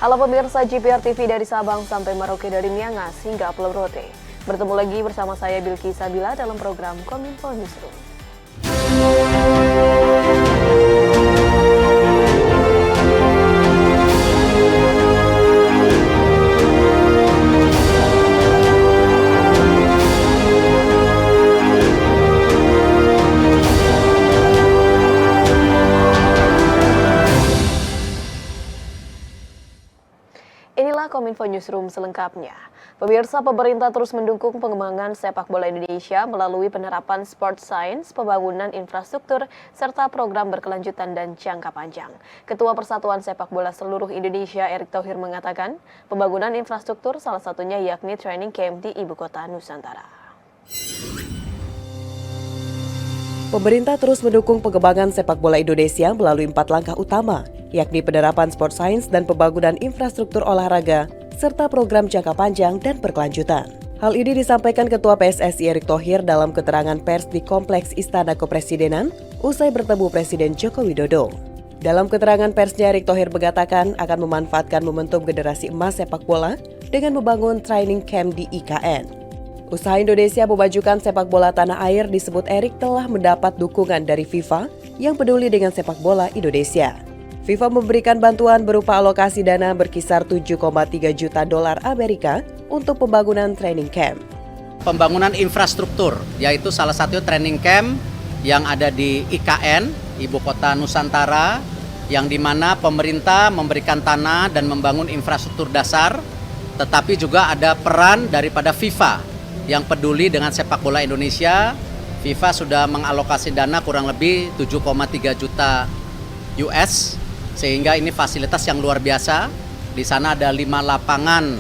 Halo pemirsa GPR TV dari Sabang sampai Merauke, dari Miangas hingga Pulau Rote. Bertemu lagi bersama saya Bilki Sabila dalam program Kominfo Newsroom. Inilah Kominfo Newsroom selengkapnya. Pemirsa, pemerintah terus mendukung pengembangan sepak bola Indonesia melalui penerapan sport science, pembangunan infrastruktur, serta program berkelanjutan dan jangka panjang. Ketua Persatuan Sepak Bola Seluruh Indonesia, Erick Thohir, mengatakan pembangunan infrastruktur salah satunya yakni training camp di Ibu Kota Nusantara. Pemerintah terus mendukung pengembangan sepak bola Indonesia melalui 4 langkah utama, yakni penerapan sport science dan pembangunan infrastruktur olahraga, serta program jangka panjang dan berkelanjutan. Hal ini disampaikan Ketua PSSI Erick Thohir dalam keterangan pers di Kompleks Istana Kepresidenan usai bertemu Presiden Joko Widodo. Dalam keterangan persnya, Erick Thohir mengatakan akan memanfaatkan momentum generasi emas sepak bola dengan membangun training camp di IKN. Usaha Indonesia memajukan sepak bola tanah air disebut Erick telah mendapat dukungan dari FIFA yang peduli dengan sepak bola Indonesia. FIFA memberikan bantuan berupa alokasi dana berkisar 7,3 juta dolar Amerika untuk pembangunan training camp. Pembangunan infrastruktur, yaitu salah satu training camp yang ada di IKN, Ibu Kota Nusantara, yang dimana pemerintah memberikan tanah dan membangun infrastruktur dasar, tetapi juga ada peran daripada FIFA yang peduli dengan sepak bola Indonesia. FIFA sudah mengalokasi dana kurang lebih 7,3 juta US, sehingga ini fasilitas yang luar biasa. Di sana ada 5 lapangan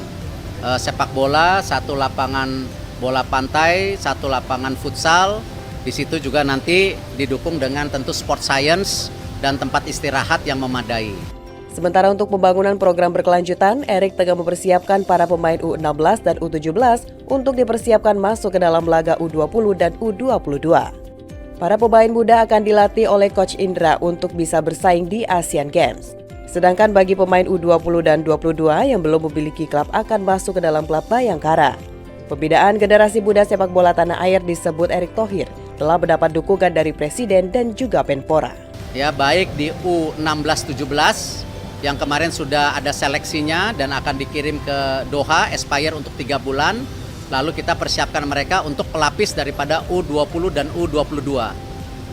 sepak bola, 1 lapangan bola pantai, 1 lapangan futsal. Di situ juga nanti didukung dengan tentu sport science dan tempat istirahat yang memadai. Sementara untuk pembangunan program berkelanjutan, Erick tengah mempersiapkan para pemain U16 dan U17 untuk dipersiapkan masuk ke dalam laga U20 dan U22. Para pemain muda akan dilatih oleh Coach Indra untuk bisa bersaing di Asian Games. Sedangkan bagi pemain U20 dan 22 yang belum memiliki klub akan masuk ke dalam klub Bayangkara. Pembinaan generasi muda sepak bola tanah air disebut Erick Thohir telah mendapat dukungan dari Presiden dan juga Menpora. Ya, baik di U16-17 yang kemarin sudah ada seleksinya dan akan dikirim ke Doha, Aspire untuk 3 bulan. Lalu kita persiapkan mereka untuk pelapis daripada U20 dan U22.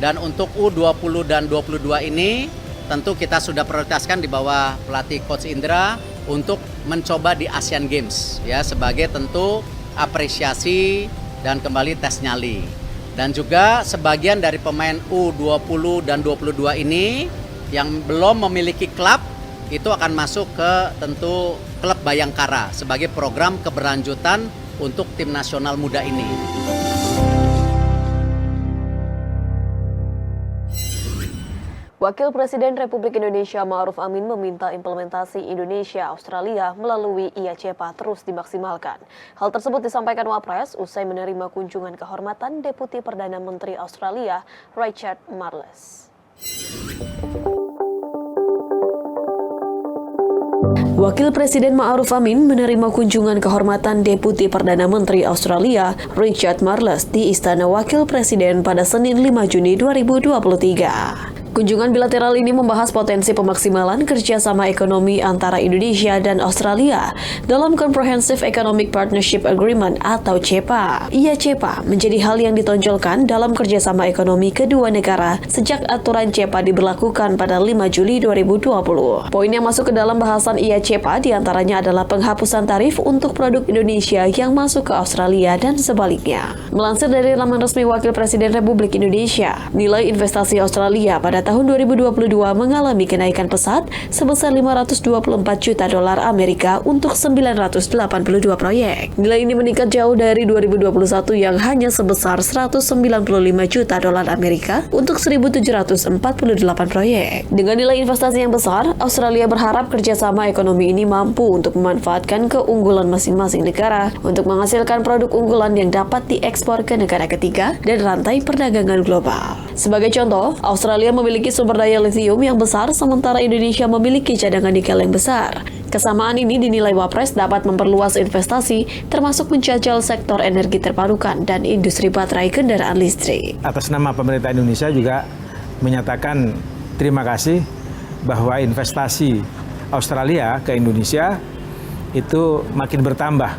Dan untuk U20 dan 22 ini tentu kita sudah prioritaskan di bawah pelatih Coach Indra untuk mencoba di Asian Games, ya, sebagai tentu apresiasi dan kembali tes nyali. Dan juga sebagian dari pemain U20 dan 22 ini yang belum memiliki klub itu akan masuk ke tentu klub Bayangkara sebagai program keberlanjutan untuk tim nasional muda ini. Wakil Presiden Republik Indonesia Ma'ruf Amin meminta implementasi Indonesia-Australia melalui IACEPA terus dimaksimalkan. Hal tersebut disampaikan Wapres usai menerima kunjungan kehormatan Deputi Perdana Menteri Australia Richard Marles. Wakil Presiden Ma'ruf Amin menerima kunjungan kehormatan Deputi Perdana Menteri Australia Richard Marles di Istana Wakil Presiden pada Senin 5 Juni 2023. Kunjungan bilateral ini membahas potensi pemaksimalan kerjasama ekonomi antara Indonesia dan Australia dalam Comprehensive Economic Partnership Agreement atau CEPA. CEPA menjadi hal yang ditonjolkan dalam kerjasama ekonomi kedua negara sejak aturan CEPA diberlakukan pada 5 Juli 2020. Poin yang masuk ke dalam bahasan CEPA diantaranya adalah penghapusan tarif untuk produk Indonesia yang masuk ke Australia dan sebaliknya. Melansir dari laman resmi Wakil Presiden Republik Indonesia, nilai investasi Australia pada tahun 2022 mengalami kenaikan pesat sebesar 524 juta dolar Amerika untuk 982 proyek. Nilai ini meningkat jauh dari 2021 yang hanya sebesar 195 juta dolar Amerika untuk 1.748 proyek. Dengan nilai investasi yang besar, Australia berharap kerjasama ekonomi ini mampu untuk memanfaatkan keunggulan masing-masing negara untuk menghasilkan produk unggulan yang dapat diekspor ke negara ketiga dan rantai perdagangan global. Sebagai contoh, Australia memiliki sumber daya lithium yang besar, sementara Indonesia memiliki cadangan nikel yang besar. Kesamaan ini dinilai Wapres dapat memperluas investasi, termasuk menjajal sektor energi terbarukan dan industri baterai kendaraan listrik. Atas nama pemerintah Indonesia juga menyatakan terima kasih bahwa investasi Australia ke Indonesia itu makin bertambah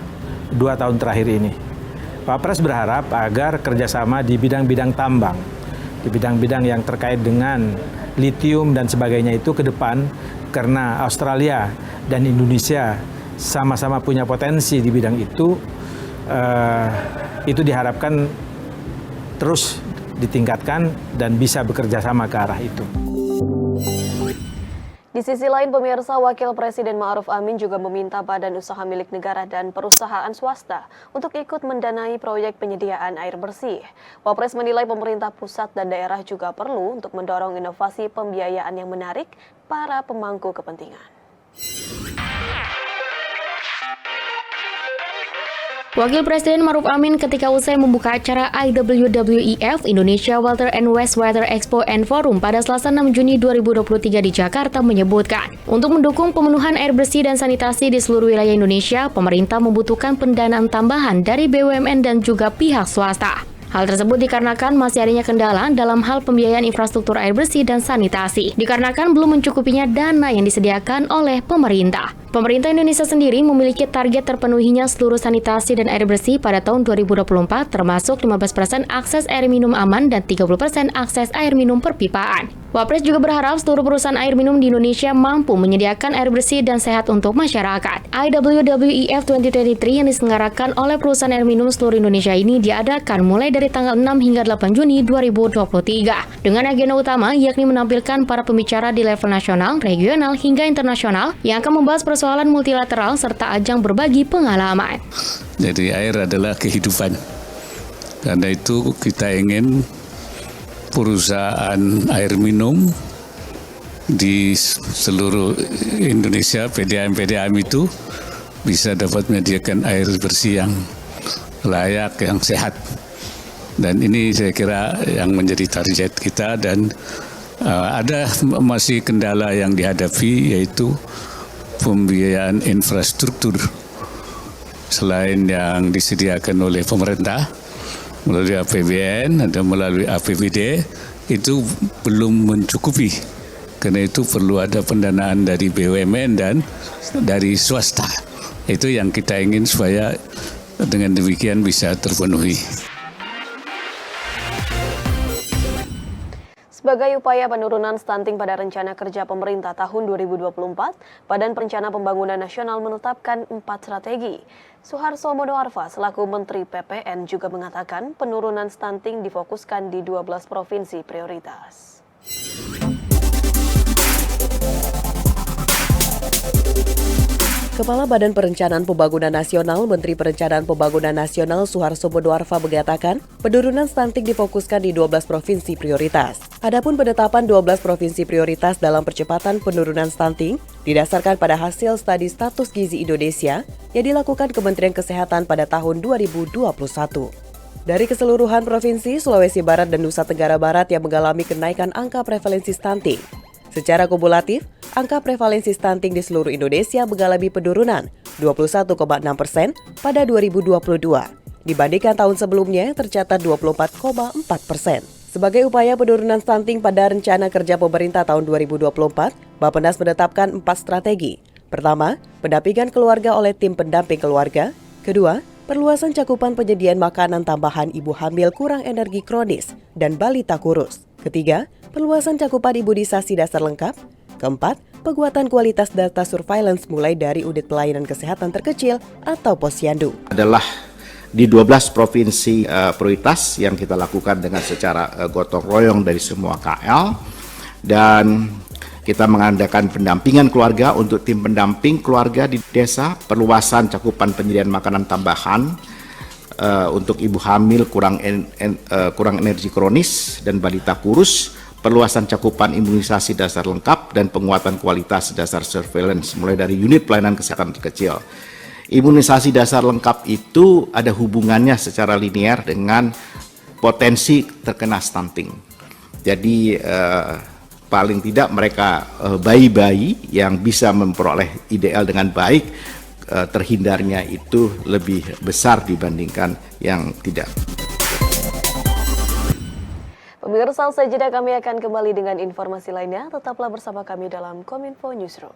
2 tahun terakhir ini. Wapres berharap agar kerjasama di bidang-bidang tambang, di bidang-bidang yang terkait dengan litium dan sebagainya itu ke depan, karena Australia dan Indonesia sama-sama punya potensi di bidang itu diharapkan terus ditingkatkan dan bisa bekerja sama ke arah itu. Di sisi lain, pemirsa, Wakil Presiden Ma'ruf Amin juga meminta badan usaha milik negara dan perusahaan swasta untuk ikut mendanai proyek penyediaan air bersih. Wapres menilai pemerintah pusat dan daerah juga perlu untuk mendorong inovasi pembiayaan yang menarik para pemangku kepentingan. Wakil Presiden Ma'ruf Amin ketika usai membuka acara IWWEF Indonesia Water and Wastewater Expo and Forum pada Selasa 6 Juni 2023 di Jakarta menyebutkan, untuk mendukung pemenuhan air bersih dan sanitasi di seluruh wilayah Indonesia, pemerintah membutuhkan pendanaan tambahan dari BUMN dan juga pihak swasta. Hal tersebut dikarenakan masih adanya kendala dalam hal pembiayaan infrastruktur air bersih dan sanitasi, dikarenakan belum mencukupinya dana yang disediakan oleh pemerintah. Pemerintah Indonesia sendiri memiliki target terpenuhinya seluruh sanitasi dan air bersih pada tahun 2024, termasuk 15% akses air minum aman dan 30% akses air minum perpipaan. Wapres juga berharap seluruh perusahaan air minum di Indonesia mampu menyediakan air bersih dan sehat untuk masyarakat. IWWEF 2023 yang diselenggarakan oleh perusahaan air minum seluruh Indonesia ini diadakan mulai dari tanggal 6 hingga 8 Juni 2023 dengan agenda utama yakni menampilkan para pembicara di level nasional, regional, hingga internasional yang akan membahas persoalan multilateral serta ajang berbagi pengalaman. Jadi air adalah kehidupan. Karena itu kita ingin perusahaan air minum di seluruh Indonesia, PDAM itu bisa dapat menyediakan air bersih yang layak, yang sehat. Dan ini saya kira yang menjadi target kita, dan ada masih kendala yang dihadapi, yaitu pembiayaan infrastruktur selain yang disediakan oleh pemerintah melalui APBN dan melalui APBD, itu belum mencukupi. Karena itu perlu ada pendanaan dari BUMN dan dari swasta. Itu yang kita ingin supaya dengan demikian bisa terpenuhi. Sebagai upaya penurunan stunting pada rencana kerja pemerintah tahun 2024, Badan Perencana Pembangunan Nasional menetapkan 4 strategi. Suharso Monoarfa selaku Menteri PPN juga mengatakan penurunan stunting difokuskan di 12 provinsi prioritas. Kepala Badan Perencanaan Pembangunan Nasional, Menteri Perencanaan Pembangunan Nasional Suharso Monoarfa mengatakan, penurunan stunting difokuskan di 12 provinsi prioritas. Adapun penetapan 12 provinsi prioritas dalam percepatan penurunan stunting didasarkan pada hasil studi status gizi Indonesia yang dilakukan Kementerian Kesehatan pada tahun 2021. Dari keseluruhan provinsi, Sulawesi Barat dan Nusa Tenggara Barat yang mengalami kenaikan angka prevalensi stunting. Secara kumulatif, angka prevalensi stunting di seluruh Indonesia mengalami penurunan 21,6% pada 2022. Dibandingkan tahun sebelumnya tercatat 24,4%. Sebagai upaya penurunan stunting pada rencana kerja pemerintah tahun 2024, Bappenas menetapkan 4 strategi. Pertama, pendampingan keluarga oleh tim pendamping keluarga. Kedua, perluasan cakupan penyediaan makanan tambahan ibu hamil kurang energi kronis dan balita kurus. Ketiga, perluasan cakupan imunisasi dasar lengkap. Keempat, penguatan kualitas data surveillance mulai dari unit pelayanan kesehatan terkecil atau posyandu. Adalah di 12 provinsi prioritas yang kita lakukan dengan secara gotong royong dari semua KL, dan kita mengadakan pendampingan keluarga untuk tim pendamping keluarga di desa, perluasan cakupan penyediaan makanan tambahan untuk ibu hamil kurang energi kronis dan balita kurus, perluasan cakupan imunisasi dasar lengkap, dan penguatan kualitas dasar surveillance mulai dari unit pelayanan kesehatan terkecil. Imunisasi dasar lengkap itu ada hubungannya secara linear dengan potensi terkena stunting. Jadi paling tidak mereka bayi-bayi yang bisa memperoleh IDL dengan baik, terhindarnya itu lebih besar dibandingkan yang tidak. Pemirsa, usai jeda kami akan kembali dengan informasi lainnya. Tetaplah bersama kami dalam Kominfo Newsroom.